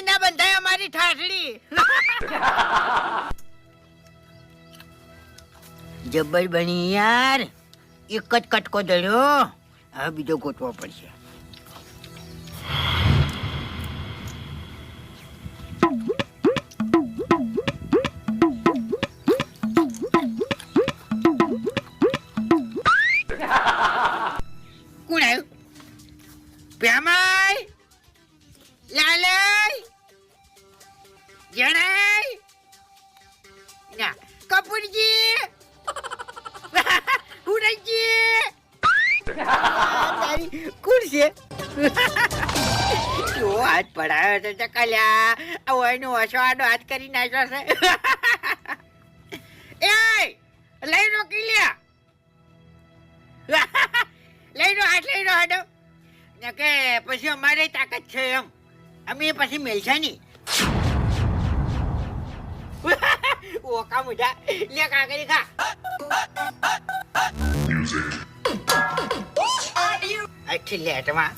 ઠાઠડી ના બંધાય અમારી ઠાઠડી. જબ્બર બની યાર. એક જ કટકો દળ્યો. હવે બીજો ગોતવો પડશે. કોણ આવ્યું? પ્યામાઈ, લાલઈ, જણાઈ, ના કપૂરજી, હુરજી. તારી કોણ છે? જો હાથ પડાયો તો ચકલ્યા. આવો એનો હસવાનો હાથ કરી નાખ્યો છે. એ લઈ નો કિલ્યા. લઈ નો હાથ લઈ નો હાડો. કે પછી અમારે તાકાત છે એમ. અમે પછી મેલશે નહીં. ઓકા મુઢા લે કાકરી ખા. અચ્છી લેટમાં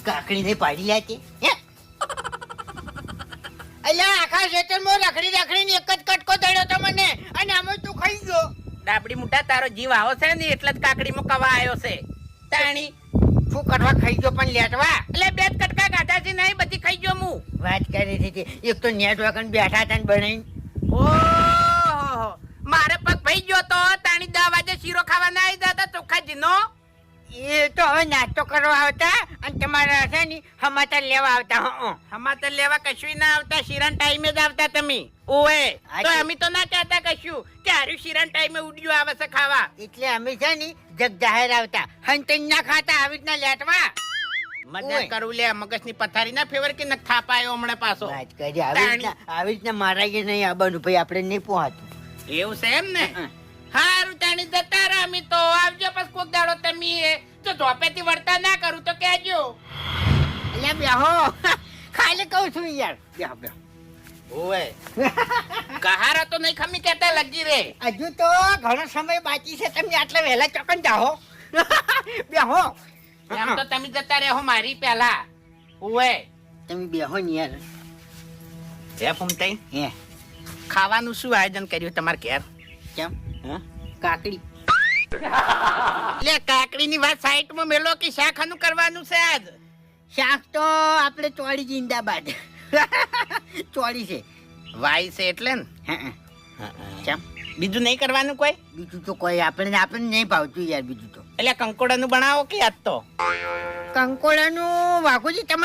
કાકડી ને પાડી લે છે. અલ્યા આખા ખેતરમાં રખડી રખડીને એક જ કટકો દળ્યો તો મને. અને આમાં તું ખાઈ ગયો. ડાબડી મુઠા તારો જીવ આવો છે ને એટલે જ કાકડીમાં કવા આવ્યો છે. તાણી શું કરવા ખાઈ ગયો પણ લેટવા? એટલે બે જ કટકા કાઢા છે નહીં બધી ખાઈ ગયો હું. વાત કરી હતી. એક તો નેટ વગર બેઠા હતા ને બનાવી. ઓહો મારે પગ ભાઈ ગયો તો તાણી 10 વાગે શીરો ખાવા ના આવી જતા ચોખાજીનો. એ તો હવે નાસ્તો કરવા આવતા અને તમારા છે ને સમાચાર લેવા આવતા. સમાચાર લેવા કશું ના આવતા, શિરાન ટાઈમે જ આવતા તમે. ઓએ તો અમે તો ના કહેતા કશું કે હારું શિરાન ટાઈમે ઉડ્યું આવે છે ખાવા. એટલે અમે છે ને જગ જાહેર આવતા. હંતન ના ખાતા આવી રીતના લેટવા. મજા કરું લે, મગજની પથારી ના ફેવર કે ન થાપાયો હમણાં પાછો. વાત કરી આવી રીતના મારાય નહીં આવવાનું ભાઈ. આપણે નહીં પહોંચતું એવું છે એમ ને. હારું તાણી જતા રહે અમે તો. આવજો પછી કોક દાડો તમે તો ધોપેથી વળતા ના કરું તો કહેજો. એટલે બેહો ખાલી કહું છું યાર. બેહો બેહો. ઓએ કહારા તો નહીં ખમી કહેતા લગી રે. હજુ તો ઘણો સમય બાકી છે. તમે આટલા વહેલા ચોકન જાઓ. બેહો. એમ તો તમે જતા રહો મારી પહેલા. ઓએ તમે બેહો ને યાર. હે ફૂમતાઈ હે ખાવાનું શું આયોજન કર્યું તમારે ઘેર? કેમ? કાકડી. લે કાકડીની વાત સાઈડમાં મેલો કે શાખાનું કરવાનું છે આજ? શાક તો આપણે ચોળી જિંદાબાદ. ચોળી છે. વાઈ છે એટલે ને. કેમ? બીજું નહીં કરવાનું કોઈ? બીજું તો કોઈ આપણને નહીં ભાવતું યાર બીજું તો. એટલે કંકોડાનું બનાવો કે આજ તો? કંકોડાનું વાઘુજી તમને